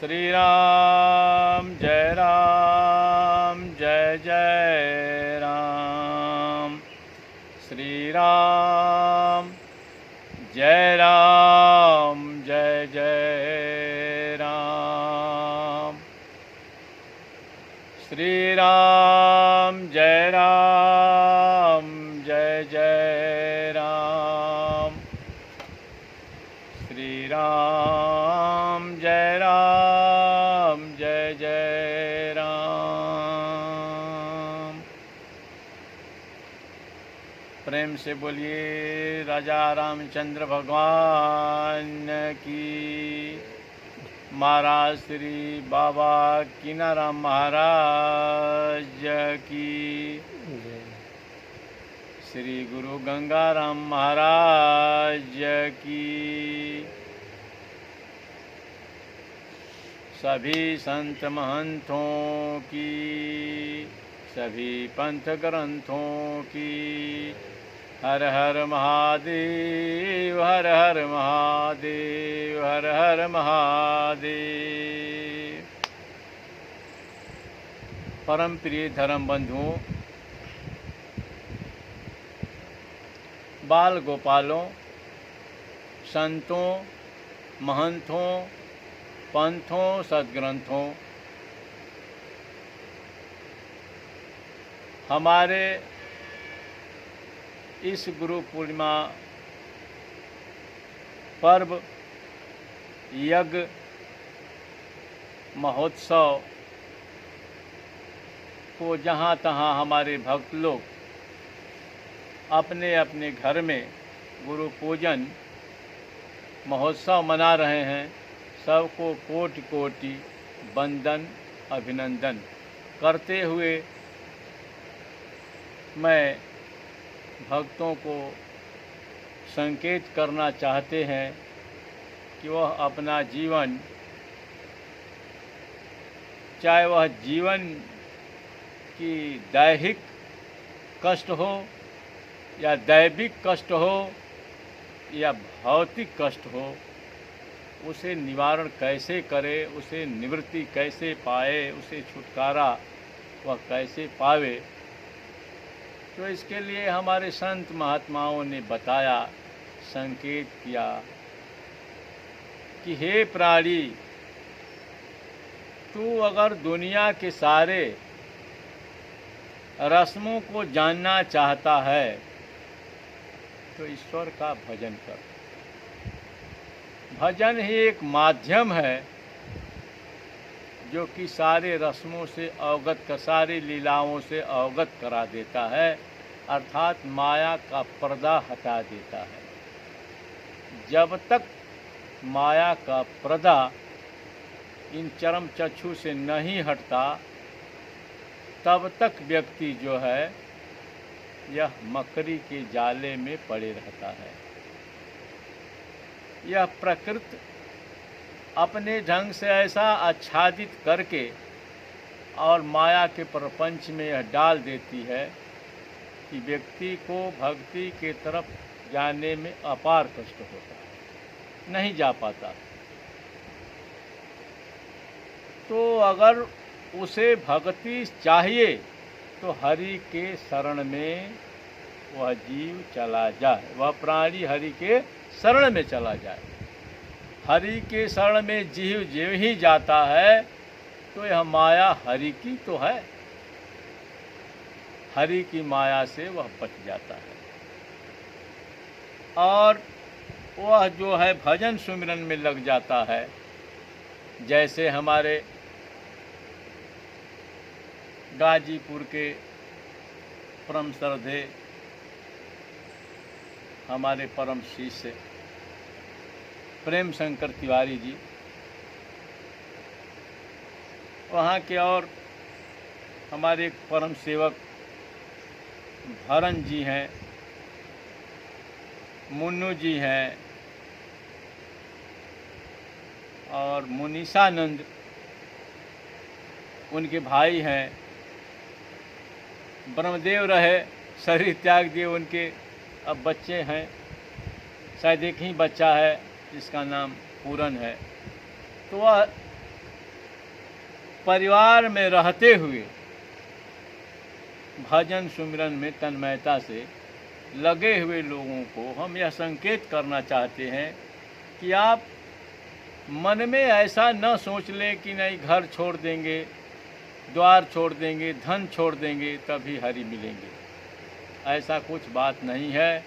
श्री राम जय जय राम। श्री राम जय जय राम। श्री राम जय जय राम। श्री राम जय जय राम। प्रेम से बोलिए राजा रामचंद्र भगवान की, महाराज श्री बाबा कीनाराम महाराज की, श्री गुरु गंगाराम महाराज की, सभी संत महंतों की, सभी पंथ ग्रंथों की। हर हर महादेव, हर हर महादेव, हर हर महादेव। परम प्रिय धर्म बंधुओं, बाल गोपालों, संतों, महंतों, पंथों, सद्ग्रंथों, हमारे इस गुरु पूर्णिमा पर्व यज्ञ महोत्सव को जहाँ तहाँ हमारे भक्त लोग अपने अपने घर में गुरु पूजन महोत्सव मना रहे हैं। सबको कोटि कोटि वंदन अभिनंदन करते हुए मैं भक्तों को संकेत करना चाहते हैं कि वह अपना जीवन, चाहे वह जीवन की दैहिक कष्ट हो या दैविक कष्ट हो या भौतिक कष्ट हो, उसे निवारण कैसे करे, उसे निवृत्ति कैसे पाए, उसे छुटकारा वह कैसे पावे। तो इसके लिए हमारे संत महात्माओं ने बताया, संकेत किया कि हे प्राणी, तू अगर दुनिया के सारे रस्मों को जानना चाहता है तो ईश्वर का भजन कर। भजन ही एक माध्यम है जो कि सारे रस्मों से अवगत कर, सारी लीलाओं से अवगत करा देता है, अर्थात माया का पर्दा हटा देता है। जब तक माया का पर्दा इन चरम चक्षु से नहीं हटता, तब तक व्यक्ति जो है यह मकड़ी के जाले में पड़े रहता है। यह प्रकृति अपने ढंग से ऐसा आच्छादित करके और माया के प्रपंच में यह डाल देती है कि व्यक्ति को भक्ति के तरफ जाने में अपार कष्ट होता है, नहीं जा पाता। तो अगर उसे भक्ति चाहिए तो हरि के शरण में वह जीव चला जाए, वह प्राणी हरि के शरण में चला जाए। हरि के शरण में जीव जीव ही जाता है तो यह माया हरि की तो है, हरि की माया से वह बच जाता है। और वह जो है भजन सुमिरन में लग जाता है। जैसे हमारे गाजीपुर के परम श्रद्धेय हमारे परम शिष्य प्रेम शंकर तिवारी जी, वहाँ के और हमारे एक परम सेवक भरन जी हैं, मुन्नू जी हैं और मुनीषानंद उनके भाई हैं। ब्रह्मदेव रहे, शरीर त्याग दिए, उनके अब बच्चे हैं, शायद एक ही बच्चा है जिसका नाम पूरन है। तो वह परिवार में रहते हुए भजन सुमिरन में तन्मयता से लगे हुए लोगों को हम यह संकेत करना चाहते हैं कि आप मन में ऐसा न सोच लें कि नहीं घर छोड़ देंगे, द्वार छोड़ देंगे, धन छोड़ देंगे तभी हरि मिलेंगे। ऐसा कुछ बात नहीं है।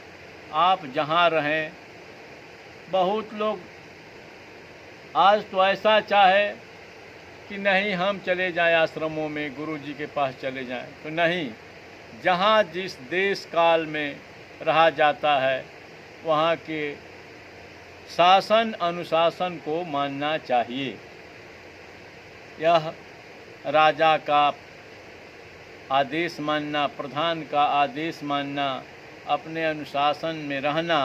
आप जहाँ रहें, बहुत लोग आज तो ऐसा चाहे कि नहीं हम चले जाएं आश्रमों में, गुरु जी के पास चले जाएं, तो नहीं। जहाँ जिस देश काल में रहा जाता है वहाँ के शासन अनुशासन को मानना चाहिए। यह राजा का आदेश मानना, प्रधान का आदेश मानना, अपने अनुशासन में रहना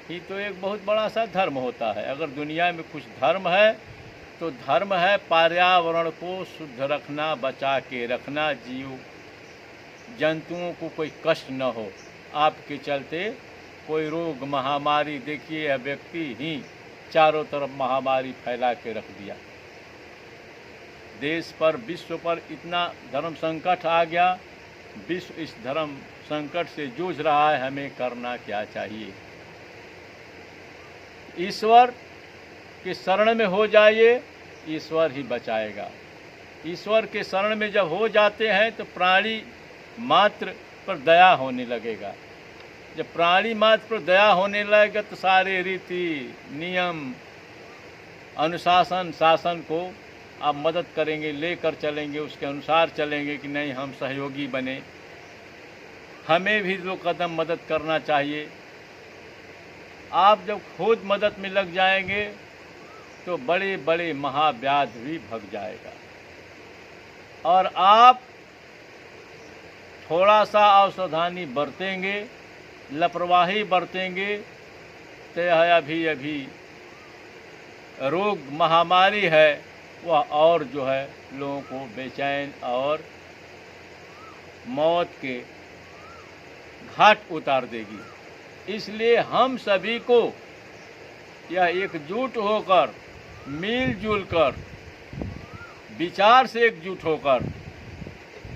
ही तो एक बहुत बड़ा सा धर्म होता है। अगर दुनिया में कुछ धर्म है तो धर्म है पर्यावरण को शुद्ध रखना, बचा के रखना, जीव जंतुओं को कोई कष्ट न हो। आपके चलते कोई रोग महामारी, देखिए यह व्यक्ति ही चारों तरफ महामारी फैला के रख दिया। देश पर, विश्व पर इतना धर्म संकट आ गया। विश्व इस धर्म संकट से जूझ रहा है। हमें करना क्या चाहिए? ईश्वर के शरण में हो जाइए, ईश्वर ही बचाएगा। ईश्वर के शरण में जब हो जाते हैं तो प्राणी मात्र पर दया होने लगेगा। जब प्राणी मात्र पर दया होने लगेगा तो सारे रीति नियम अनुशासन शासन को आप मदद करेंगे, लेकर चलेंगे, उसके अनुसार चलेंगे कि नहीं हम सहयोगी बने। हमें भी 2 कदम मदद करना चाहिए। आप जब खुद मदद में लग जाएंगे तो बड़े बड़े महाव्याध भी भग जाएगा। और आप थोड़ा सा असावधानी बरतेंगे, लापरवाही बरतेंगे तो यह अभी रोग महामारी है वह और जो है लोगों को बेचैन और मौत के घाट उतार देगी। इसलिए हम सभी को यह एकजुट होकर, मिलजुल कर, विचार से एकजुट होकर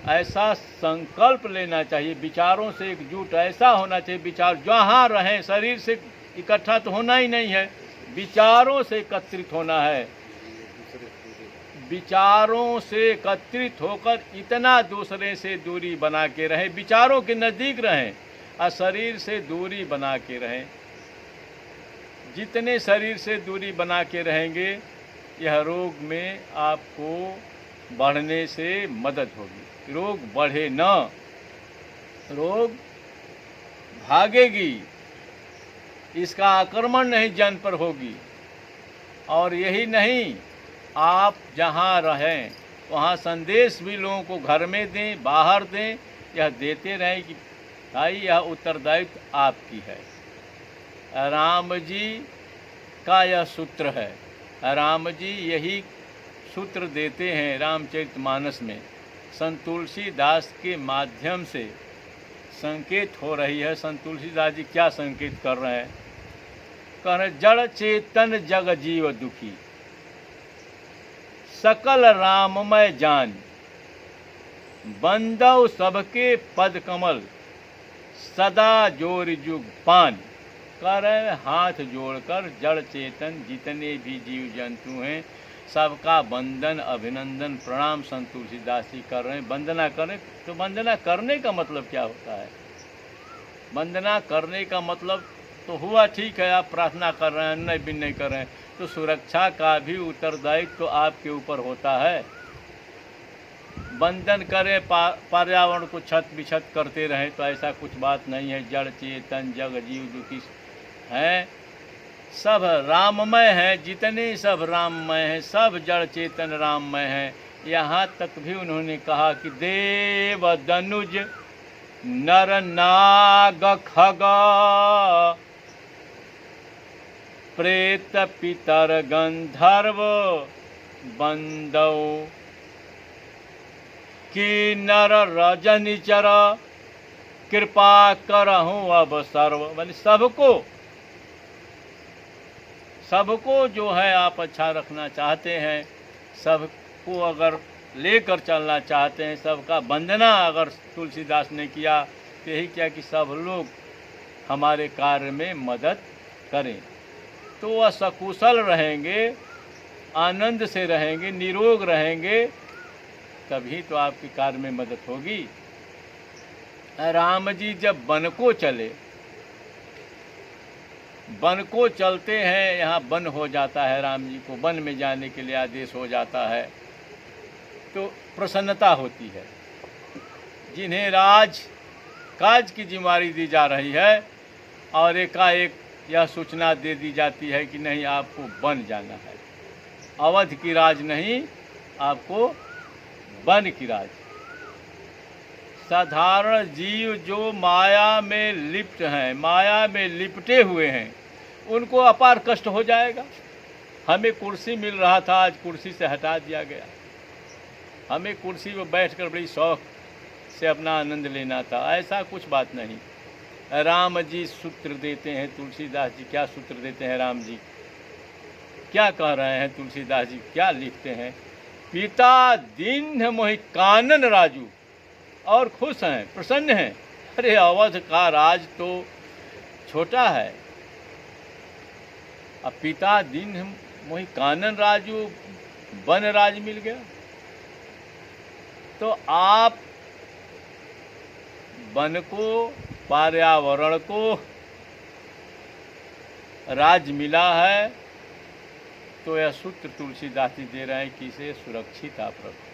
ऐसा संकल्प लेना चाहिए। विचारों से एकजुट ऐसा होना चाहिए, विचार जहाँ रहें, शरीर से इकट्ठा तो होना ही नहीं है, विचारों से एकत्रित होना है। विचारों से एकत्रित होकर इतना दूसरे से दूरी बना के रहें, विचारों के नज़दीक रहें और शरीर से दूरी बना के रहें। जितने शरीर से दूरी बना के रहेंगे यह रोग में आपको बढ़ने से मदद होगी। रोग बढ़े न, रोग भागेगी, इसका आक्रमण नहीं जन पर होगी। और यही नहीं, आप जहाँ रहें वहाँ संदेश भी लोगों को घर में दें, बाहर दें, यह देते रहें कि भाई यह उत्तरदायित्व आपकी है। राम जी का यह सूत्र है। राम जी यही सूत्र देते हैं रामचरितमानस में। संत तुलसीदास के माध्यम से संकेत हो रही है। संत तुलसीदास जी क्या संकेत कर रहे हैं? कह रहे जड़ चेतन जग जीव दुखी, सकल राममय जान, बंदव सबके पद कमल, सदा जोर जुग पान। कह रहे हाथ जोड़कर जड़ चेतन जितने भी जीव जंतु हैं सबका वंदन, अभिनंदन, प्रणाम संत तुलसीदास जी कर रहे हैं। वंदना करें तो वंदना करने का मतलब क्या होता है? वंदना करने का मतलब तो हुआ ठीक है, आप प्रार्थना कर रहे हैं, अन्य भी नहीं कर रहे हैं, तो सुरक्षा का भी उत्तरदायित्व तो आपके ऊपर होता है। वंदन करें, पर्यावरण को छत बिछत करते रहें तो ऐसा कुछ बात नहीं है। जड़ चेतन जग जीव दुखी हैं, सब राममय हैं, जितने सब राममय हैं, सब जड़ चेतन राममय हैं। यहाँ तक भी उन्होंने कहा कि देव दनुज नर नाग खग, प्रेत पितर गंधर्व बंदव, कि नर रजनिचर कृपा करहूँ अब सर्व। मतलब सबको जो है आप अच्छा रखना चाहते हैं, सबको अगर लेकर चलना चाहते हैं, सबका वंदना अगर तुलसीदास ने किया, तो यही किया कि सब लोग हमारे कार्य में मदद करें, तो वह सकुशल रहेंगे, आनंद से रहेंगे, निरोग रहेंगे, तभी तो आपके कार्य में मदद होगी। राम जी जब वन को चले, वन को चलते हैं, यहाँ वन हो जाता है, राम जी को वन में जाने के लिए आदेश हो जाता है, तो प्रसन्नता होती है। जिन्हें राज काज की जिम्मेदारी दी जा रही है और एकाएक यह सूचना दे दी जाती है कि नहीं, आपको वन जाना है, अवध की राज नहीं, आपको वन की राज। साधारण जीव जो माया में लिप्त हैं, माया में लिपटे हुए हैं, उनको अपार कष्ट हो जाएगा। हमें कुर्सी मिल रहा था, आज कुर्सी से हटा दिया गया। हमें कुर्सी पर बैठकर बड़ी शौक से अपना आनंद लेना था, ऐसा कुछ बात नहीं। राम जी सूत्र देते हैं, तुलसीदास जी क्या सूत्र देते हैं, राम जी क्या कह रहे हैं, तुलसीदास जी क्या लिखते हैं। पिता दीन मोहि कानन राजू, और खुश हैं, प्रसन्न हैं। अरे अवध का राज तो छोटा है, अब पिता दीन मोहि कानन राजू, वन राज मिल गया। तो आप वन को, पर्यावरण को राज मिला है, तो यह सूत्र तुलसीदास जी दे रहे हैं कि इसे सुरक्षित आप रखो।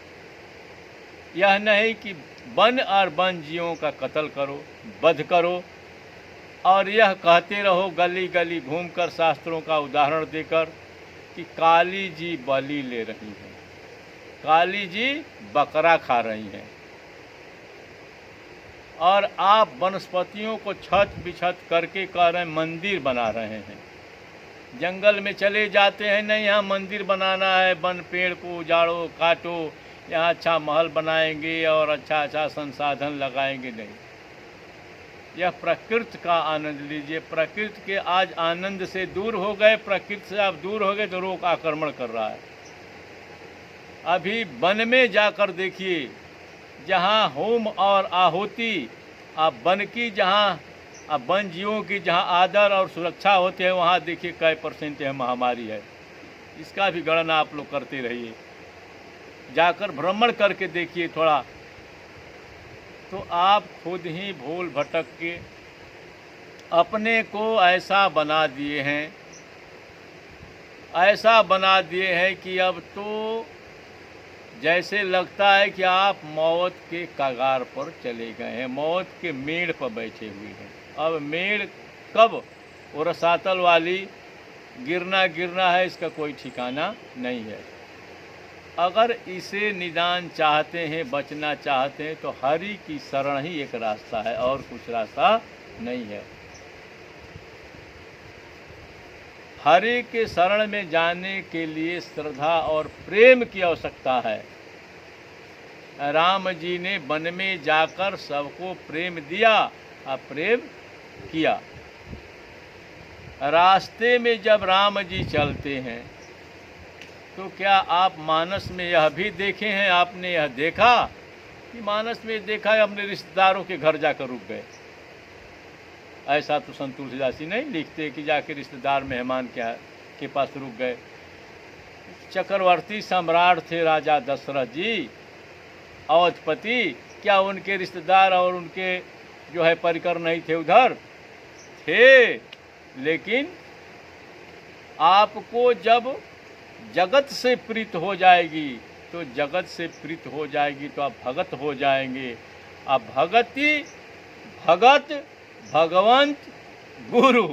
यह नहीं कि वन और वन जीवों का कत्ल करो, वध करो, और यह कहते रहो गली गली घूमकर, शास्त्रों का उदाहरण देकर कि काली जी बलि ले रही हैं, काली जी बकरा खा रही हैं, और आप वनस्पतियों को छत बिछत करके कह रहे हैं मंदिर बना रहे हैं। जंगल में चले जाते हैं, नहीं यहाँ मंदिर बनाना है, वन पेड़ को उजाड़ो, काटो, यहाँ अच्छा महल बनाएंगे और अच्छा अच्छा संसाधन लगाएंगे, नहीं। यह प्रकृति का आनंद लीजिए। प्रकृति के आज आनंद से दूर हो गए, प्रकृति से आप दूर हो गए तो रोग आक्रमण कर रहा है। अभी वन में जाकर देखिए, जहाँ होम और आहुति, आप वन की जहाँ, अब वन जीवों की जहाँ आदर और सुरक्षा होते हैं, वहाँ देखिए कै % है महामारी है। इसका भी गणना आप लोग करते रहिए, जाकर भ्रमण करके देखिए थोड़ा, तो आप खुद ही भूल भटक के अपने को ऐसा बना दिए हैं, ऐसा बना दिए हैं कि अब तो जैसे लगता है कि आप मौत के कगार पर चले गए हैं, मौत के मेड़ पर बैठे हुए हैं। अब मेड़ कब वो रसातल वाली गिरना है, इसका कोई ठिकाना नहीं है। अगर इसे निदान चाहते हैं, बचना चाहते हैं, तो हरि की शरण ही एक रास्ता है, और कुछ रास्ता नहीं है। हरि के शरण में जाने के लिए श्रद्धा और प्रेम की आवश्यकता है। राम जी ने वन में जाकर सबको प्रेम दिया और प्रेम किया। रास्ते में जब राम जी चलते हैं, तो क्या आप मानस में यह भी देखे हैं, आपने यह देखा कि मानस में देखा है अपने रिश्तेदारों के घर जाकर रुक गए? ऐसा तो संत तुलसीदास जी नहीं लिखते कि जाके रिश्तेदार मेहमान के पास रुक गए। चक्रवर्ती सम्राट थे राजा दशरथ जी, अवधपति, क्या उनके रिश्तेदार और उनके जो है परिकर नहीं थे? उधर थे, लेकिन आपको जब जगत से प्रीत हो जाएगी, तो जगत से प्रीत हो जाएगी तो आप भगत हो जाएंगे। आप भगति, भगत, भगवंत, गुरु,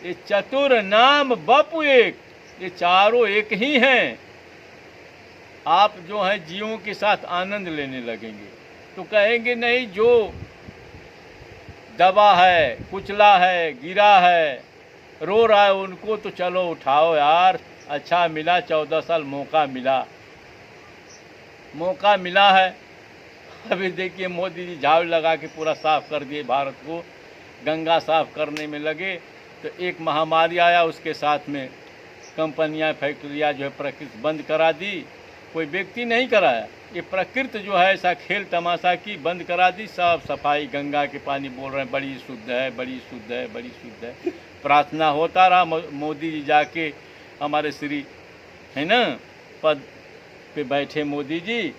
ये चतुर नाम बपु एक, ये चारों एक ही हैं। आप जो है जीवों के साथ आनंद लेने लगेंगे, तो कहेंगे नहीं, जो दबा है, कुचला है, गिरा है, रो रहा है, उनको तो चलो उठाओ यार, अच्छा मिला, 14 साल मौका मिला है। अभी देखिए मोदी जी झाड़ू लगा के पूरा साफ कर दिए भारत को, गंगा साफ करने में लगे, तो एक महामारी आया, उसके साथ में कंपनियां, फैक्ट्रियां जो है प्रकृति बंद करा दी, कोई व्यक्ति नहीं कराया। ये प्रकृति जो है ऐसा खेल तमाशा की बंद करा दी। सब सफाई, गंगा के पानी बोल रहे हैं बड़ी शुद्ध है, बड़ी शुद्ध है, बड़ी शुद्ध है। प्रार्थना होता रहा, मोदी जी जाके हमारे श्री है ना पद पे बैठे मोदी जी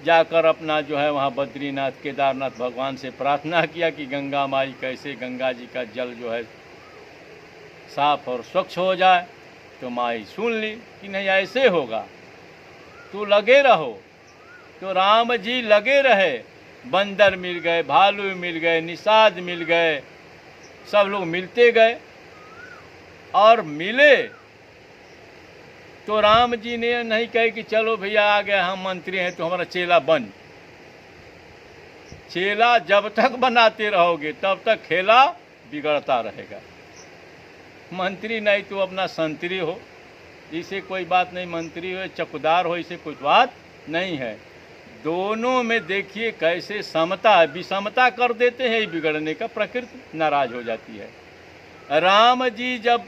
जाकर अपना जो है वहाँ बद्रीनाथ केदारनाथ भगवान से प्रार्थना किया कि गंगा माई कैसे गंगा जी का जल जो है साफ और स्वच्छ हो जाए। तो माई सुन ली कि नहीं ऐसे होगा, तो लगे रहो। तो राम जी लगे रहे, बंदर मिल गए, भालू मिल गए, निषाद मिल गए, सब लोग मिलते गए और मिले। तो राम जी ने नहीं कहे कि चलो भैया आ गए हम मंत्री हैं तो हमारा चेला बन। चेला जब तक बनाते रहोगे तब तक खेला बिगड़ता रहेगा। मंत्री नहीं तो अपना संतरी हो, इसे कोई बात नहीं। मंत्री हो चौकीदार हो, इसे कोई बात नहीं है। दोनों में देखिए कैसे समता है, विषमता कर देते हैं बिगड़ने का, प्रकृति नाराज हो जाती है। राम जी जब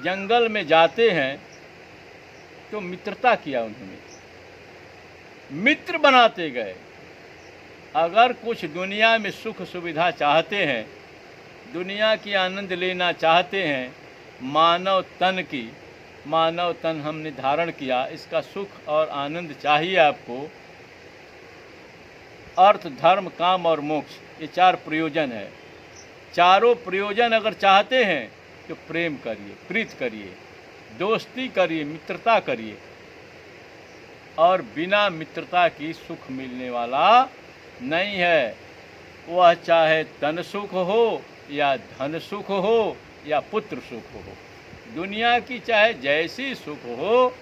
जंगल में जाते हैं तो मित्रता किया उन्होंने, मित्र बनाते गए। अगर कुछ दुनिया में सुख सुविधा चाहते हैं, दुनिया की आनंद लेना चाहते हैं, मानव तन हमने धारण किया, इसका सुख और आनंद चाहिए आपको। अर्थ, धर्म, काम और मोक्ष, ये 4 प्रयोजन है। चारों प्रयोजन अगर चाहते हैं तो प्रेम करिए, प्रीत करिए, दोस्ती करिए, मित्रता करिए। और बिना मित्रता की सुख मिलने वाला नहीं है। वह चाहे तन सुख हो या धन सुख हो या पुत्र सुख हो, दुनिया की चाहे जैसी सुख हो,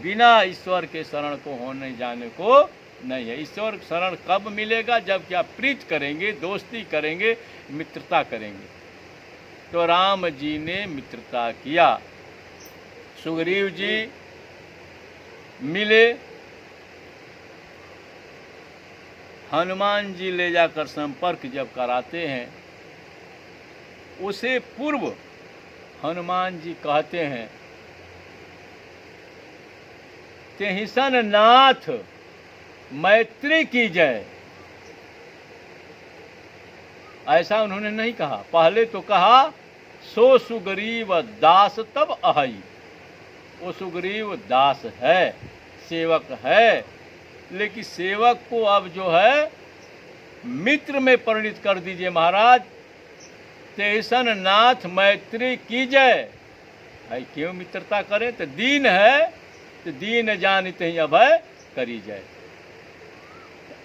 बिना ईश्वर के शरण को होने जाने को नहीं है। ईश्वर शरण कब मिलेगा? जब क्या प्रीत करेंगे, दोस्ती करेंगे, मित्रता करेंगे। तो राम जी ने मित्रता किया। सुग्रीव जी मिले, हनुमान जी ले जाकर संपर्क जब कराते हैं, उसे पूर्व हनुमान जी कहते हैं तेहिसन नाथ मैत्री की जय। ऐसा उन्होंने नहीं कहा, पहले तो कहा सो सुग्रीव दास तब अहई। वो सुग्रीव दास है, सेवक है, लेकिन सेवक को अब जो है मित्र में परिणित कर दीजिए महाराज। तेसन नाथ मैत्री कीजय। भाई क्यों मित्रता करें? तो दीन है तो दीन जानते ही अभय करी जाए।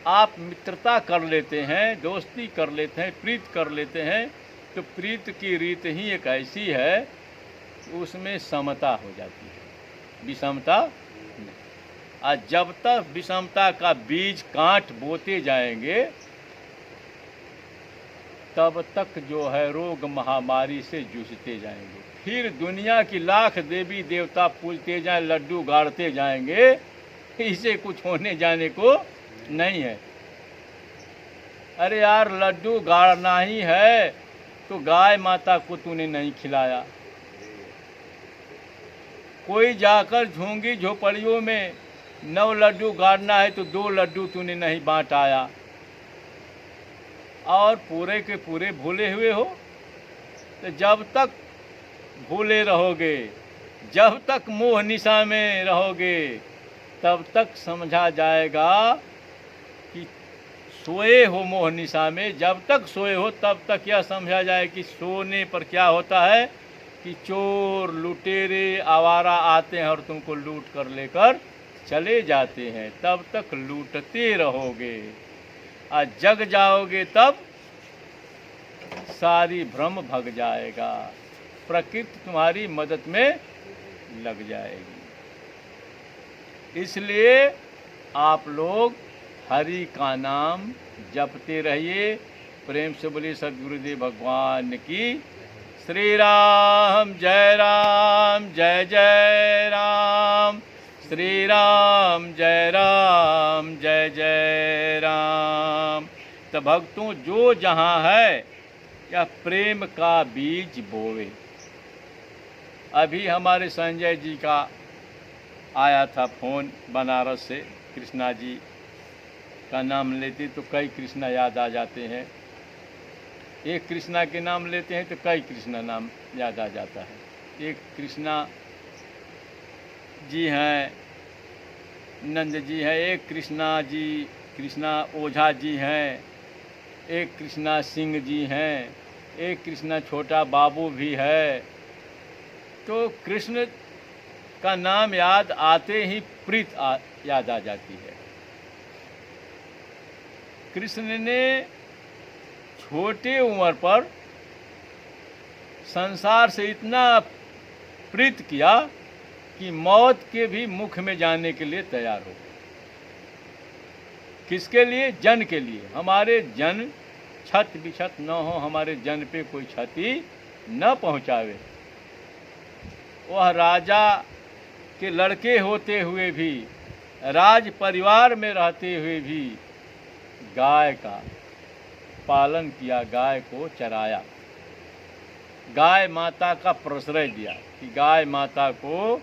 आप मित्रता कर लेते हैं, दोस्ती कर लेते हैं, प्रीत कर लेते हैं, तो प्रीत की रीत ही एक ऐसी है उसमें समता हो जाती है, विषमता नहीं। आज जब तक विषमता का बीज काट बोते जाएंगे तब तक जो है रोग महामारी से जूझते जाएंगे। फिर दुनिया की लाख देवी देवता पूजते जाएं, लड्डू गाड़ते जाएंगे, इसे कुछ होने जाने को नहीं है। अरे यार लड्डू गाड़ना ही है तो गाय माता को तूने नहीं खिलाया। कोई जाकर झूंगी झोपड़ियों में 9 लड्डू गाड़ना है तो 2 लड्डू तूने नहीं बांट आया, और पूरे के पूरे भूले हुए हो। तो जब तक भूले रहोगे, जब तक मोह निशा में रहोगे, तब तक समझा जाएगा कि सोए हो मोह निशा में। जब तक सोए हो तब तक यह समझा जाए कि सोने पर क्या होता है कि चोर लुटेरे आवारा आते हैं और तुमको लूट कर लेकर चले जाते हैं। तब तक लूटते रहोगे, आज जग जाओगे तब सारी भ्रम भग जाएगा, प्रकृति तुम्हारी मदद में लग जाएगी। इसलिए आप लोग हरि का नाम जपते रहिए। प्रेम से बोलिए सद्गुरुदेव भगवान की। श्री राम जय राम, जय जय राम। श्री राम जय राम, जय जय राम। तो भक्तों जो जहाँ है या प्रेम का बीज बोवे। अभी हमारे संजय जी का आया था फ़ोन बनारस से, कृष्णा जी का नाम लेते तो कई कृष्णा याद आ जाते हैं, एक कृष्णा के नाम लेते हैं तो कई कृष्णा नाम याद आ जाता है। एक कृष्णा जी हैं, नंद जी हैं, एक कृष्णा ओझा जी हैं, एक कृष्णा सिंह जी हैं, एक कृष्णा छोटा बाबू भी है। तो कृष्ण का नाम याद आते ही प्रीत याद आ जाती है। कृष्ण ने छोटे उम्र पर संसार से इतना प्रीत किया कि मौत के भी मुख में जाने के लिए तैयार हो। किसके लिए? जन के लिए। हमारे जन छत बिछत न हो, हमारे जन पे कोई क्षति न पहुंचावे। वह राजा के लड़के होते हुए भी, राज परिवार में रहते हुए भी गाय का पालन किया, गाय को चराया, गाय माता का प्रश्रय दिया कि गाय माता को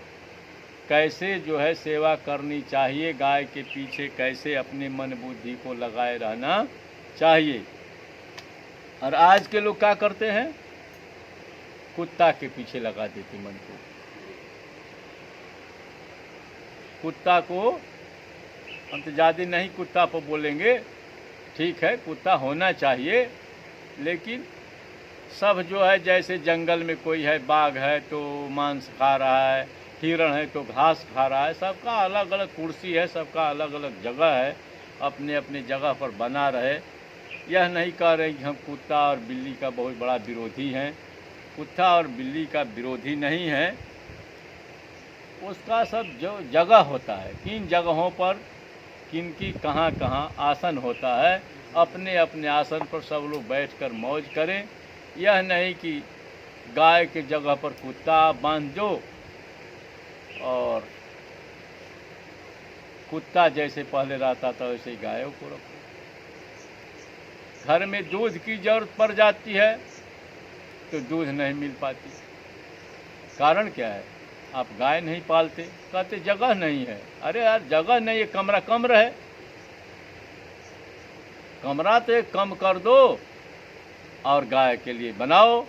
कैसे जो है सेवा करनी चाहिए, गाय के पीछे कैसे अपने मन बुद्धि को लगाए रहना चाहिए। और आज के लोग क्या करते हैं? कुत्ता के पीछे लगा देते मन को। कुत्ता को हम तो ज़्यादा नहीं कुत्ता पर बोलेंगे, ठीक है कुत्ता होना चाहिए, लेकिन सब जो है जैसे जंगल में कोई है, बाघ है तो मांस खा रहा है, हिरण है तो घास खा रहा है, सबका अलग अलग कुर्सी है, सबका अलग अलग जगह है, अपने अपने जगह पर बना रहे। यह नहीं कह रहे कि हम कुत्ता और बिल्ली का बहुत बड़ा विरोधी हैं, कुत्ता और बिल्ली का विरोधी नहीं है। उसका सब जो जगह होता है, किन जगहों पर किन की कहाँ कहाँ आसन होता है, अपने अपने आसन पर सब लोग बैठकर मौज करें। यह नहीं कि गाय के जगह पर कुत्ता बांध दो और कुत्ता जैसे पहले रहता था वैसे ही गायों को रखो। घर में दूध की जरूरत पड़ जाती है तो दूध नहीं मिल पाती। कारण क्या है? आप गाय नहीं पालते, कहते जगह नहीं है। अरे यार जगह नहीं है, कमरा कम रहे, कमरा तो एक कम कर दो और गाय के लिए बनाओ,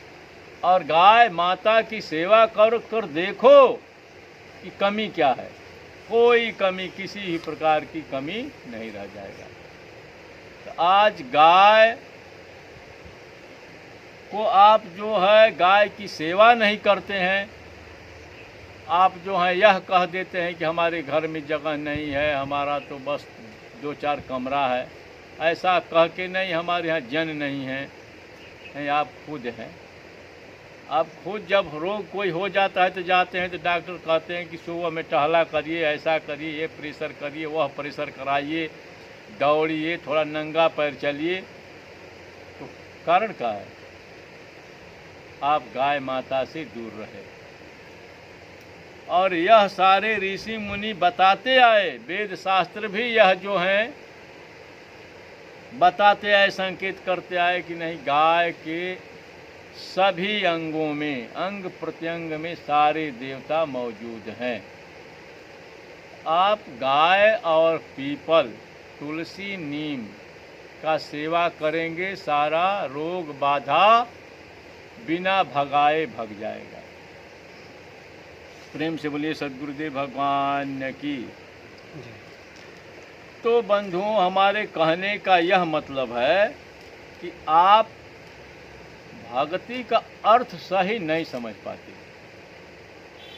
और गाय माता की सेवा कर देखो कि कमी क्या है। कोई कमी, किसी ही प्रकार की कमी नहीं रह जाएगा। तो आज गाय को आप जो है गाय की सेवा नहीं करते हैं, आप जो हैं यह कह देते हैं कि हमारे घर में जगह नहीं है, हमारा तो बस 2-4 कमरा है, ऐसा कह के नहीं, हमारे यहाँ जन नहीं है, आप खुद हैं। आप खुद जब रोग कोई हो जाता है तो जाते हैं तो डॉक्टर कहते हैं कि सुबह में टहला करिए, ऐसा करिए, ये प्रेशर करिए, वह प्रेशर कराइए, दौड़िए, थोड़ा नंगा पैर चलिए। तो कारण क्या है? आप गाय माता से दूर रहे। और यह सारे ऋषि मुनि बताते आए, वेद शास्त्र भी यह जो हैं बताते आए, संकेत करते आए कि नहीं, गाय के सभी अंगों में, अंग प्रत्यंग में सारे देवता मौजूद हैं। आप गाय और पीपल, तुलसी, नीम का सेवा करेंगे, सारा रोग बाधा बिना भगाए भग जाएगा। प्रेम से बोलिए सद्गुरुदेव भगवान की। तो बंधुओं, हमारे कहने का यह मतलब है कि आप भक्ति का अर्थ सही नहीं समझ पाते।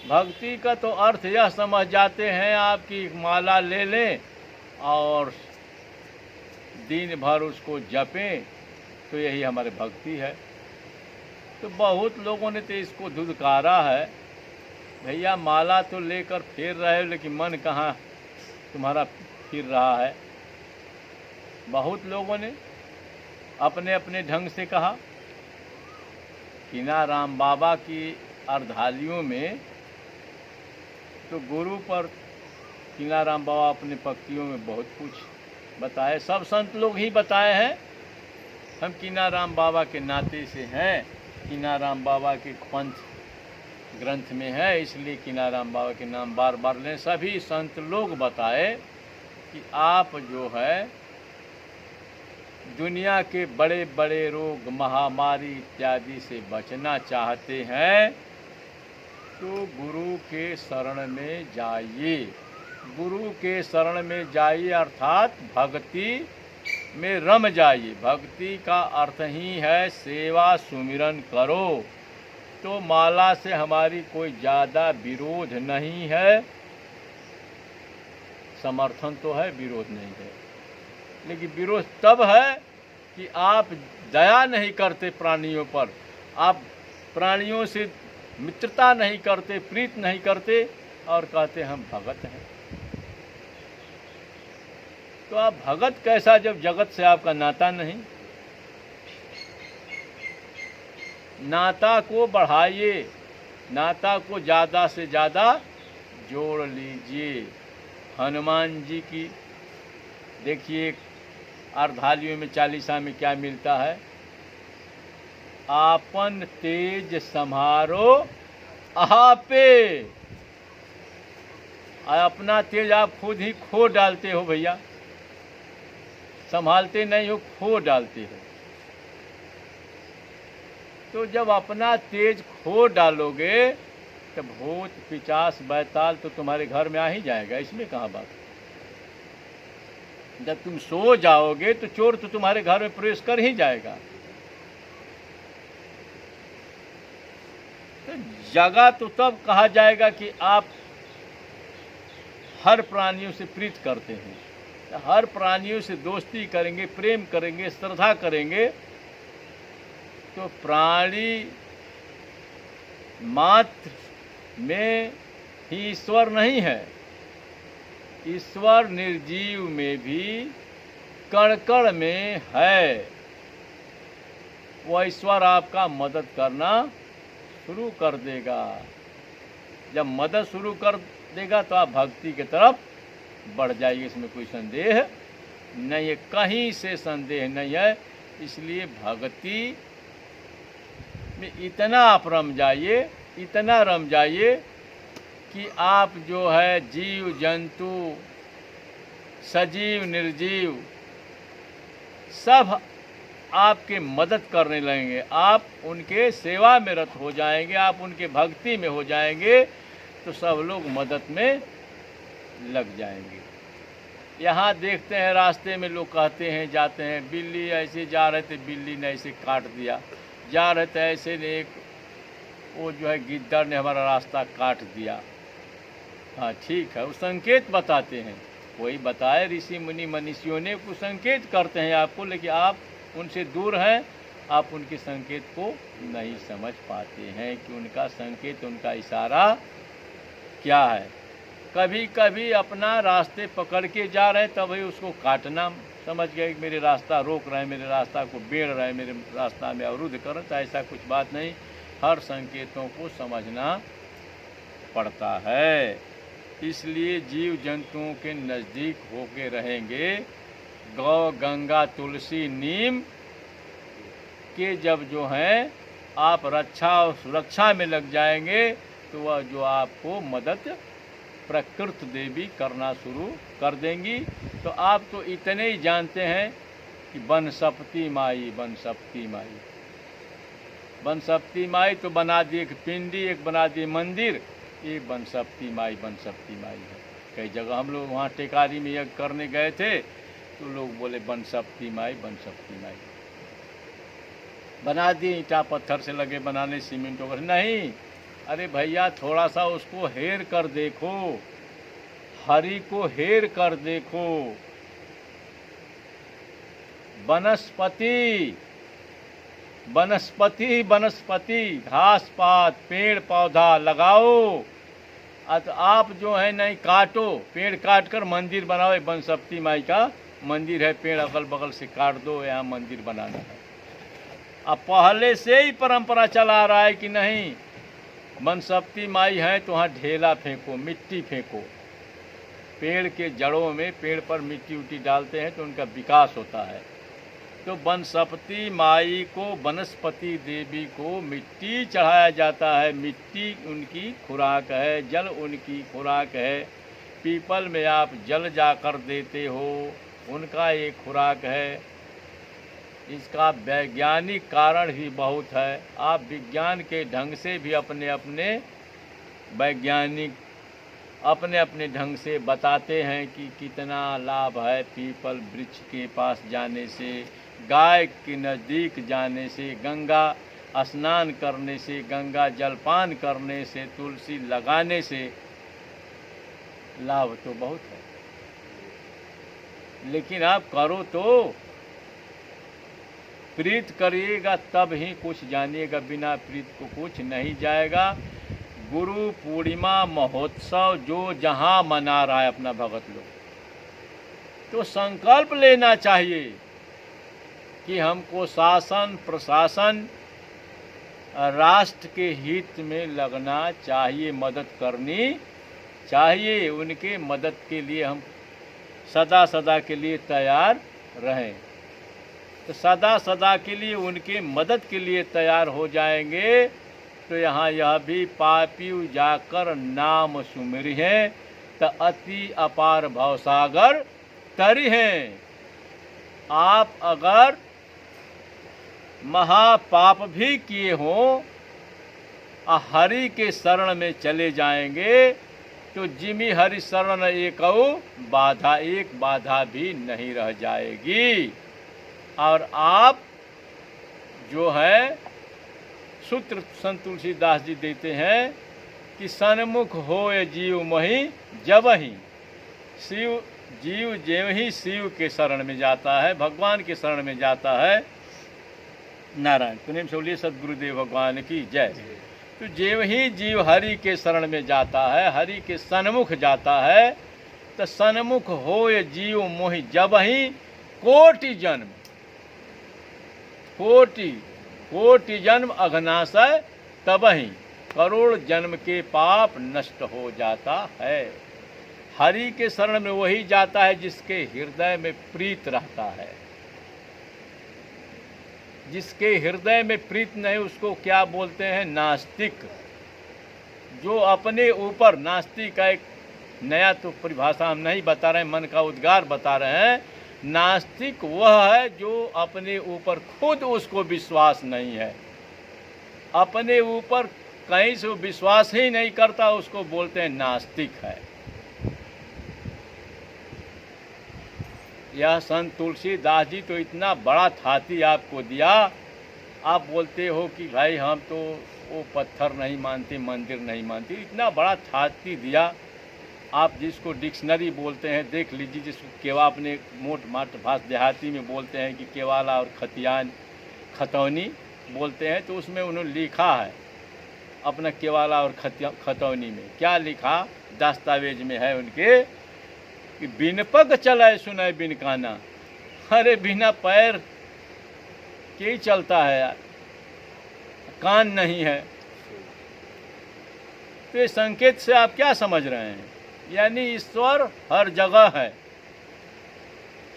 भक्ति का तो अर्थ यह समझ जाते हैं आपकी माला ले लें और दिन भर उसको जपें, तो यही हमारी भक्ति है। तो बहुत लोगों ने तो इसको धुतकारा है, भैया माला तो लेकर फिर रहे हो लेकिन मन कहाँ तुम्हारा फिर रहा है। बहुत लोगों ने अपने अपने ढंग से कहा। कीनाराम बाबा की अर्धालियों में तो गुरु पर कीनाराम बाबा अपने पंक्तियों में बहुत कुछ बताए, सब संत लोग ही बताए हैं। हम कीनाराम बाबा के नाते से हैं, कीनाराम बाबा के पंथ ग्रंथ में है, इसलिए किनाराम बाबा के नाम बार बार लें। सभी संत लोग बताए कि आप जो है दुनिया के बड़े बड़े रोग, महामारी इत्यादि से बचना चाहते हैं तो गुरु के शरण में जाइए। गुरु के शरण में जाइए अर्थात भक्ति में रम जाइए। भक्ति का अर्थ ही है सेवा सुमिरन करो। तो माला से हमारी कोई ज़्यादा विरोध नहीं है, समर्थन तो है, विरोध नहीं है। लेकिन विरोध तब है कि आप दया नहीं करते प्राणियों पर, आप प्राणियों से मित्रता नहीं करते, प्रीत नहीं करते और कहते हम भगत हैं। तो आप भगत कैसा जब जगत से आपका नाता नहीं। नाता को बढ़ाइए, नाता को ज़्यादा से ज़्यादा जोड़ लीजिए। हनुमान जी की देखिए अर्धालियों में चालीसा में क्या मिलता है, आपन तेज समारो आपे। अपना तेज आप खुद ही खो डालते हो भैया, संभालते नहीं हो, खो डालते हो। तो जब अपना तेज खो डालोगे तो भूत पिचास बैताल तो तुम्हारे घर में आ ही जाएगा, इसमें कहाँ बात। जब तुम सो जाओगे तो चोर तो तुम्हारे घर में प्रवेश कर ही जाएगा। तो जगह तो तब कहा जाएगा कि आप हर प्राणियों से प्रीत करते हैं, हर प्राणियों से दोस्ती करेंगे, प्रेम करेंगे, श्रद्धा करेंगे। तो प्राणी मात्र में ही ईश्वर नहीं है, ईश्वर निर्जीव में भी कण कण में है। वह ईश्वर आपका मदद करना शुरू कर देगा। जब मदद शुरू कर देगा तो आप भक्ति की तरफ बढ़ जाइए, इसमें कोई संदेह नहीं है, कहीं से संदेह नहीं है। इसलिए भक्ति में इतना आप रम जाइए, इतना रम जाइए कि आप जो है जीव जंतु सजीव निर्जीव सब आपके मदद करने लगेंगे। आप उनके सेवा में रत हो जाएंगे, आप उनके भक्ति में हो जाएंगे तो सब लोग मदद में लग जाएंगे। यहाँ देखते हैं रास्ते में लोग कहते हैं, जाते हैं, बिल्ली ऐसे जा रहे थे, बिल्ली ने ऐसे काट दिया, जा रहे थे ऐसे ने एक वो जो है गिद्दड़ ने हमारा रास्ता काट दिया। हाँ ठीक है, वो संकेत बताते हैं, वही बताए ऋषि मुनि मनीषियों ने, कुछ संकेत करते हैं आपको, लेकिन आप उनसे दूर हैं, आप उनके संकेत को नहीं समझ पाते हैं कि उनका संकेत, उनका इशारा क्या है। कभी कभी अपना रास्ते पकड़ के जा रहे हैं तभी उसको काटना समझ गए कि मेरे रास्ता रोक रहे हैं, मेरे रास्ता को बेड़ रहे हैं, मेरे रास्ता में अवरुद्ध कर रहे हैं। तो ऐसा कुछ बात नहीं, हर संकेतों को समझना पड़ता है। इसलिए जीव जंतुओं के नज़दीक होके रहेंगे। गौ गंगा तुलसी नीम के जब जो हैं आप रक्षा और सुरक्षा में लग जाएंगे तो वह जो आपको मदद प्रकृति देवी करना शुरू कर देंगी। तो आप तो इतने ही जानते हैं कि बनसप्ती माई, बनसप्ती माई, बनसप्ती माई तो बना दी एक पिंडी, एक बना दी मंदिर, ये बनसप्ती माई, बनसप्ती माई है। कई जगह हम लोग वहाँ टेकारी में यज्ञ करने गए थे तो लोग बोले बनसप्ती माई, बनसप्ती माई बना दी, ईंटा पत्थर से लगे बनाने, सीमेंट वगैरह नहीं। अरे भैया थोड़ा सा उसको हेर कर देखो, हरि को हेर कर देखो। वनस्पति वनस्पति वनस्पति घास पात पेड़ पौधा लगाओ। तो आप जो है नहीं काटो, पेड़ काट कर मंदिर बनाओ। बनसप्ती माई का मंदिर है, पेड़ अगल बगल से काट दो, यहाँ मंदिर बनाना है। अब पहले से ही परंपरा चला आ रहा है कि नहीं बनसप्ती माई है तो वहाँ ढेला फेंको, मिट्टी फेंको। पेड़ के जड़ों में, पेड़ पर मिट्टी उट्टी डालते हैं तो उनका विकास होता है। तो वनस्पति माई को, वनस्पति देवी को मिट्टी चढ़ाया जाता है। मिट्टी उनकी खुराक है, जल उनकी खुराक है। पीपल में आप जल जाकर देते हो, उनका एक खुराक है। इसका वैज्ञानिक कारण भी बहुत है। आप विज्ञान के ढंग से भी अपने अपने वैज्ञानिक अपने अपने ढंग से बताते हैं कि कितना लाभ है पीपल वृक्ष के पास जाने से, गाय के नज़दीक जाने से, गंगा स्नान करने से, गंगा जलपान करने से, तुलसी लगाने से लाभ तो बहुत है। लेकिन आप करो तो प्रीत करिएगा तब ही कुछ जानिएगा, बिना प्रीत को कुछ नहीं जाएगा। गुरु पूर्णिमा महोत्सव जो जहाँ मना रहा है अपना भगत लोग, तो संकल्प लेना चाहिए कि हमको शासन प्रशासन राष्ट्र के हित में लगना चाहिए, मदद करनी चाहिए। उनके मदद के लिए हम सदा सदा के लिए तैयार रहें। तो सदा सदा के लिए उनके मदद के लिए तैयार हो जाएंगे तो यहाँ यह भी पापी जाकर नाम सुमिरि हैं, तो अति अपार भवसागर तरि हैं। आप अगर महापाप भी किए हों, हरि के शरण में चले जाएंगे तो जिमि हरि शरण एकौ बाधा, एक बाधा भी नहीं रह जाएगी। और आप जो है सूत्र संत तुलसीदास जी देते हैं कि सन्मुख होय जीव मोहि जबहि, शिव जीव ज्यों ही शिव के शरण में जाता है, भगवान के शरण में जाता है। नारायण प्रेम से बोलिए सद्गुरुदेव भगवान की जय। तो ज्यों ही जीव हरि के शरण में जाता है, हरि के सन्मुख जाता है, तो सन्मुख होय जीव मोहि जबहि कोटि जन्म, कोटि जन्म अघनाशय तबहि, करोड़ जन्म के पाप नष्ट हो जाता है। हरि के शरण में वही जाता है जिसके हृदय में प्रीत रहता है। जिसके हृदय में प्रीत नहीं उसको क्या बोलते हैं? नास्तिक। जो अपने ऊपर, नास्तिक का एक नया तो परिभाषा हम नहीं बता रहे हैं, मन का उद्गार बता रहे हैं। नास्तिक वह है जो अपने ऊपर खुद उसको विश्वास नहीं है, अपने ऊपर कहीं से विश्वास ही नहीं करता, उसको बोलते हैं नास्तिक है। यह संत तुलसीदास जी तो इतना बड़ा थाती आपको दिया, आप बोलते हो कि भाई हम तो वो पत्थर नहीं मानते, मंदिर नहीं मानते, इतना बड़ा थाती दिया। आप जिसको डिक्शनरी बोलते हैं देख लीजिए, जिसको केवा अपने मोट माट भाष देहाती में बोलते हैं कि केवाला और खतियान खतौनी बोलते हैं, तो उसमें उन्होंने लिखा है अपना केवाला और खतौनी में क्या लिखा, दस्तावेज में है उनके कि बिन पग चलाए सुनाए बिन काना। अरे बिना पैर के ही चलता है यार, कान नहीं है। तो इस संकेत से आप क्या समझ रहे हैं? यानी ईश्वर हर जगह है,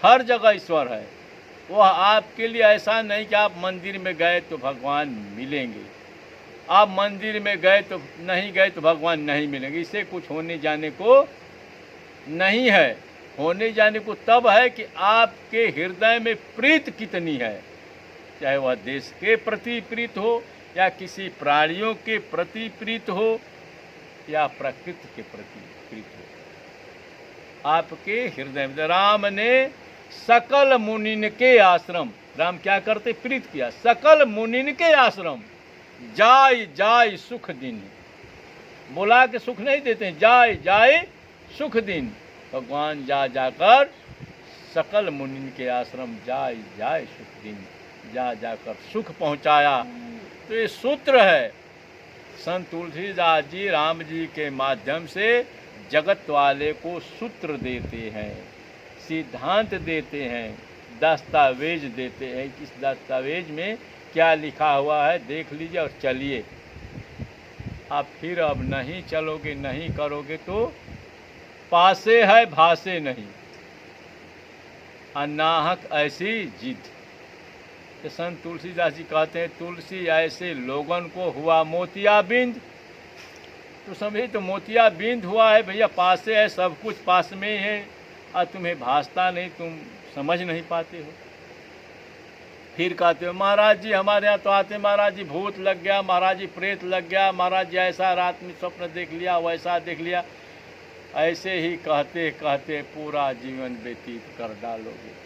हर जगह ईश्वर है। वह आपके लिए ऐसा नहीं कि आप मंदिर में गए तो भगवान मिलेंगे, आप मंदिर में गए तो नहीं गए तो भगवान नहीं मिलेंगे। इससे कुछ होने जाने को नहीं है। होने जाने को तब है कि आपके हृदय में प्रीत कितनी है, चाहे वह देश के प्रति प्रीत हो या किसी प्राणियों के प्रति प्रीत हो या प्रकृति के प्रति प्रीत हो। आपके हृदय में राम ने सकल मुनिन के आश्रम, राम क्या करते? प्रीत किया। सकल मुनिन के आश्रम जाय जाय सुख दिन, बुला के सुख नहीं देते हैं, जाय जाय सुख दिन। भगवान जा जाकर सकल मुनिन के आश्रम जाय जाय सुख दिन, जा जाकर सुख पहुंचाया। तो ये सूत्र है संत तुलसीदास जी राम जी के माध्यम से जगत वाले को सूत्र देते हैं, सिद्धांत देते हैं, दस्तावेज देते हैं। इस दस्तावेज में क्या लिखा हुआ है देख लीजिए और चलिए। आप फिर अब नहीं चलोगे, नहीं करोगे तो पासे है भासे नहीं, अनाहक ऐसी जिद। तो संत तुलसीदास जी कहते हैं, तुलसी ऐसे लोगन को हुआ मोतियाबिंद। तो समझे, तो मोतियाबिंद हुआ है भैया, पास से है, सब कुछ पास में ही है, और तुम्हें भासता नहीं, तुम समझ नहीं पाते हो। फिर कहते हो महाराज जी हमारे यहाँ तो आते, महाराज जी भूत लग गया, महाराज जी प्रेत लग गया, महाराज जी ऐसा रात में स्वप्न देख लिया, वैसा देख लिया। ऐसे ही कहते कहते पूरा जीवन व्यतीत कर डालोगे।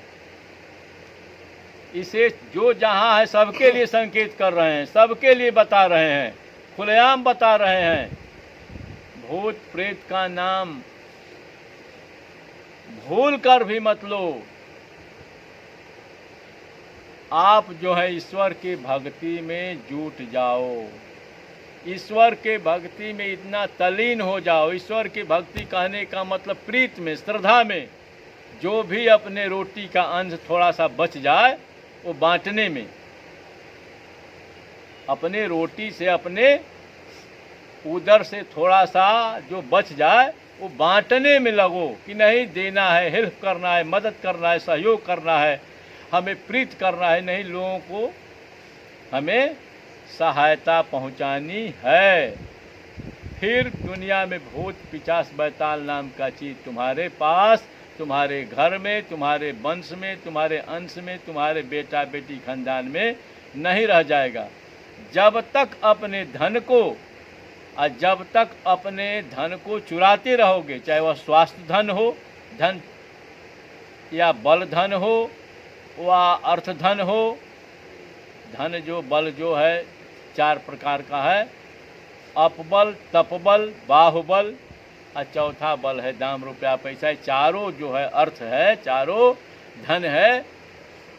इसे जो जहाँ है सबके लिए संकेत कर रहे हैं, सबके लिए बता रहे हैं, खुलेआम बता रहे हैं। भूत प्रेत का नाम भूल कर भी मत लो। आप जो है ईश्वर की भक्ति में जुट जाओ, ईश्वर के भक्ति में इतना तल्लीन हो जाओ। ईश्वर की भक्ति कहने का मतलब प्रीत में, श्रद्धा में। जो भी अपने रोटी का अंश थोड़ा सा बच जाए वो बांटने में, अपने रोटी से, अपने उधर से थोड़ा सा जो बच जाए वो बांटने में लगो कि नहीं, देना है, हेल्प करना है, मदद करना है, सहयोग करना है, हमें प्रीत करना है, नहीं लोगों को हमें सहायता पहुंचानी है। फिर दुनिया में भूत पिशाच बैताल नाम का चीज़ तुम्हारे पास, तुम्हारे घर में, तुम्हारे वंश में, तुम्हारे अंश में, तुम्हारे बेटा बेटी खानदान में नहीं रह जाएगा। जब तक अपने धन को, और जब तक अपने धन को चुराते रहोगे, चाहे वह स्वास्थ्य धन हो, धन या बल धन हो, व अर्थ धन हो। धन जो बल जो है 4 प्रकार का है, अपबल, तपबल, बाहुबल, और चौथा बल है दाम रुपया पैसा। चारों जो है अर्थ है, चारों धन है।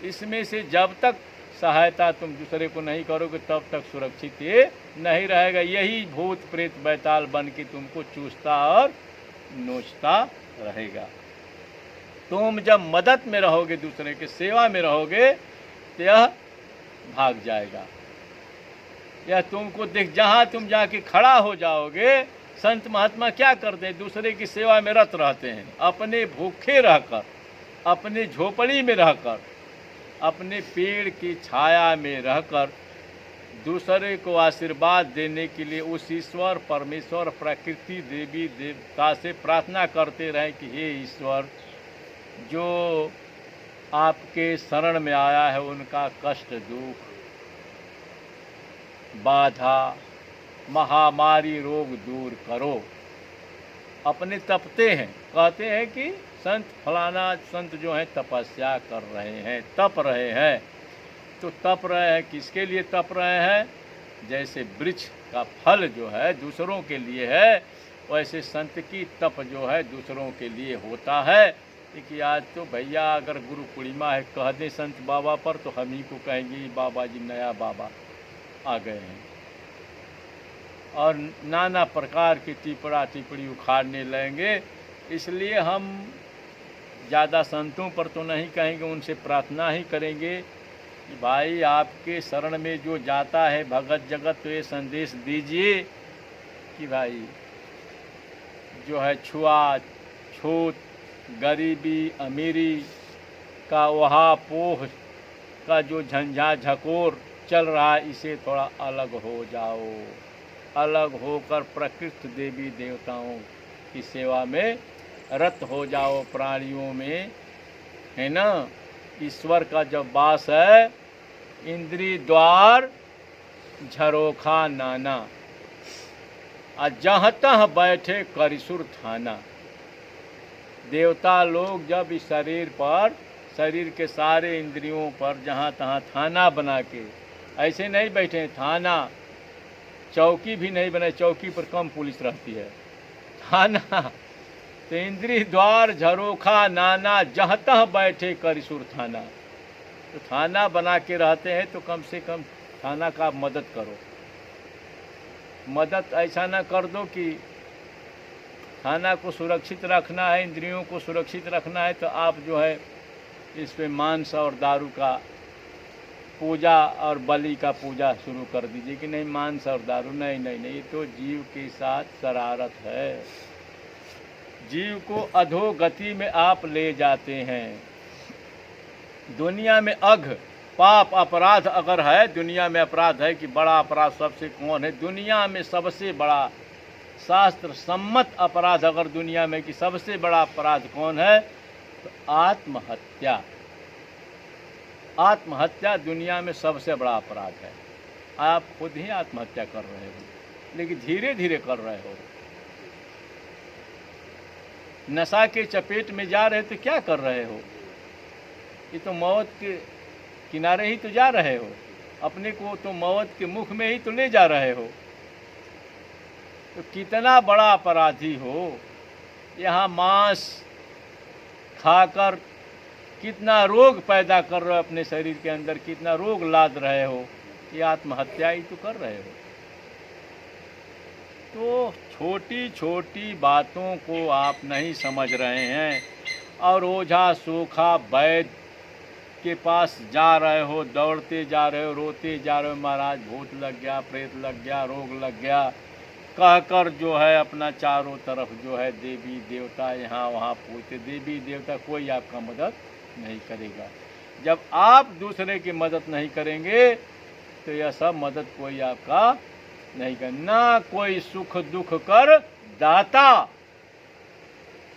इसमें से जब तक सहायता तुम दूसरे को नहीं करोगे तब तक सुरक्षित ये नहीं रहेगा। यही भूत प्रेत बैताल बन के तुमको चूसता और नोचता रहेगा। तुम जब मदद में रहोगे, दूसरे के सेवा में रहोगे, तो यह भाग जाएगा। यह तुमको देख, जहाँ तुम जाके खड़ा हो जाओगे, संत महात्मा क्या करते हैं, दूसरे की सेवा में रत रहते हैं। अपने भूखे रहकर, अपने झोपड़ी में रहकर, अपने पेड़ की छाया में रहकर दूसरे को आशीर्वाद देने के लिए उस ईश्वर, परमेश्वर, प्रकृति, देवी देवता से प्रार्थना करते रहें कि हे ईश्वर, जो आपके शरण में आया है उनका कष्ट, दुख, बाधा, महामारी, रोग दूर करो। अपने तपते हैं, कहते हैं कि संत फलाना संत जो हैं तपस्या कर रहे हैं, तप रहे हैं। तो तप रहे हैं, किसके लिए तप रहे हैं? जैसे वृक्ष का फल जो है दूसरों के लिए है, वैसे संत की तप जो है दूसरों के लिए होता है। कि आज तो भैया अगर गुरु पूर्णिमा है, कह दें संत बाबा पर, तो हम ही को कहेंगे बाबा जी नया बाबा आ गए हैं, और नाना प्रकार की टिप्पणी उखाड़ने लगेंगे। इसलिए हम ज़्यादा संतों पर तो नहीं कहेंगे, उनसे प्रार्थना ही करेंगे कि भाई आपके शरण में जो जाता है भगत जगत, तो ये संदेश दीजिए कि भाई जो है छुआ छूत, गरीबी अमीरी का वहा पोह का जो झंझा झकोर चल रहा है, इसे थोड़ा अलग हो जाओ। अलग होकर प्रकृति देवी देवताओं की सेवा में रत हो जाओ, प्राणियों में, है ना। ईश्वर का जब वास है, इंद्री द्वार झरोखा नाना, और जहाँ तह बैठे करिसुर थाना। देवता लोग जब इस शरीर पर, शरीर के सारे इंद्रियों पर जहाँ तहाँ थाना बना के, ऐसे नहीं बैठे, थाना, चौकी भी नहीं बनाए, चौकी पर कम पुलिस रहती है, थाना। तो इंद्री द्वार झरोखा नाना, जहाँ तह बैठे करिसुर थाना। तो थाना बना के रहते हैं, तो कम से कम थाना का मदद करो। मदद ऐसा ना कर दो कि थाना को सुरक्षित रखना है, इंद्रियों को सुरक्षित रखना है, तो आप जो है इस पे मांस और दारू का पूजा और बलि का पूजा शुरू कर दीजिए कि नहीं मांस और दारू, नहीं नहीं नहीं, ये तो जीव के साथ शरारत है। जीव को अधोगति में आप ले जाते हैं। दुनिया में अघ पाप अपराध अगर है दुनिया में, अपराध है कि बड़ा अपराध सबसे कौन है दुनिया में, सबसे बड़ा शास्त्र सम्मत अपराध अगर दुनिया में कि सबसे बड़ा अपराध कौन है, तो आत्महत्या। आत्महत्या दुनिया में सबसे बड़ा अपराध है। आप खुद ही आत्महत्या कर रहे हो, लेकिन धीरे धीरे कर रहे हो। नशा के चपेट में जा रहे तो क्या कर रहे हो? ये तो मौत के किनारे ही तो जा रहे हो, अपने को तो मौत के मुख में ही तो ले जा रहे हो। तो कितना बड़ा अपराधी हो, यहाँ मांस खाकर कितना रोग पैदा कर रहे हो अपने शरीर के अंदर, कितना रोग लाद रहे हो, ये आत्महत्या ही तो कर रहे हो। तो छोटी छोटी बातों को आप नहीं समझ रहे हैं और ओझा सोखा वैद्य के पास जा रहे हो, दौड़ते जा रहे हो, रोते जा रहे हो, महाराज भूत लग गया, प्रेत लग गया, रोग लग गया कहकर जो है अपना चारों तरफ जो है देवी देवता यहाँ वहाँ पूछते। देवी देवता कोई आपका मदद नहीं करेगा। जब आप दूसरे की मदद नहीं करेंगे तो यह सब मदद कोई आपका नहीं कर। ना कोई सुख दुख कर दाता,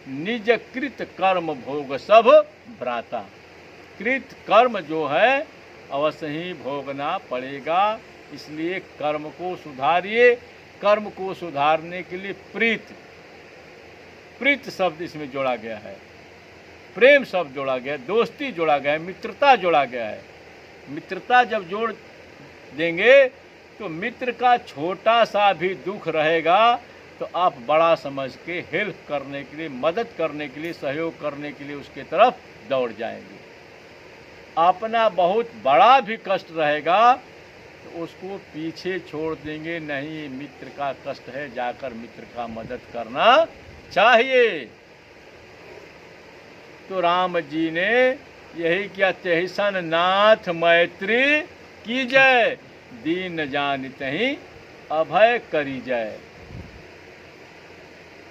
निज कृत कर्म भोग सब भ्राता। कृत कर्म जो है अवश्य ही भोगना पड़ेगा, इसलिए कर्म को सुधारिए। कर्म को सुधारने के लिए प्रीत, प्रीत शब्द इसमें जोड़ा गया है, प्रेम शब्द जोड़ा गया है, दोस्ती जोड़ा गया है, मित्रता जोड़ा गया है। मित्रता जब जोड़ देंगे तो मित्र का छोटा सा भी दुख रहेगा तो आप बड़ा समझ के हेल्प करने के लिए, मदद करने के लिए, सहयोग करने के लिए उसके तरफ दौड़ जाएंगे। अपना बहुत बड़ा भी कष्ट रहेगा तो उसको पीछे छोड़ देंगे, नहीं मित्र का कष्ट है, जाकर मित्र का मदद करना चाहिए। तो राम जी ने यही किया, तेहिसन नाथ मैत्री की जय, दीन जानित ही अभय करी जय।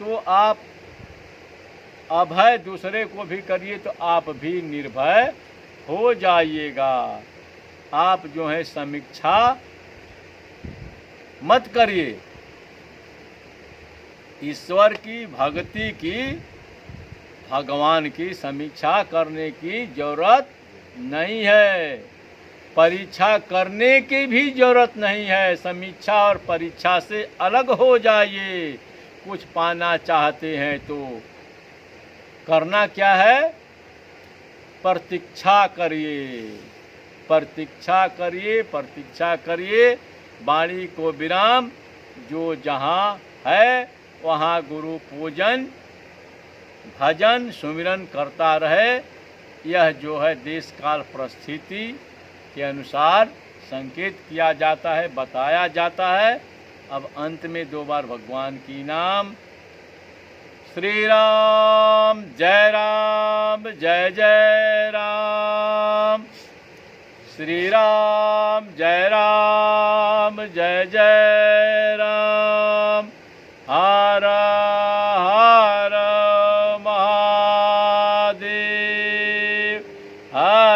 तो आप अभय दूसरे को भी करिए तो आप भी निर्भय हो जाइएगा। आप जो है समीक्षा मत करिए, ईश्वर की भक्ति की, भगवान की समीक्षा करने की जरूरत नहीं है, परीक्षा करने की भी जरूरत नहीं है। समीक्षा और परीक्षा से अलग हो जाइए। कुछ पाना चाहते हैं तो करना क्या है, प्रतीक्षा करिए, प्रतीक्षा करिए, प्रतीक्षा करिए। वाणी को विराम, जो जहाँ है वहाँ गुरु पूजन भजन सुमिरन करता रहे। यह जो है देश काल परिस्थिति के अनुसार संकेत किया जाता है, बताया जाता है। अब अंत में 2 बार भगवान की नाम, श्री राम जय राम जय जय राम, श्री राम जय जय राम, हर हर महादेव, हर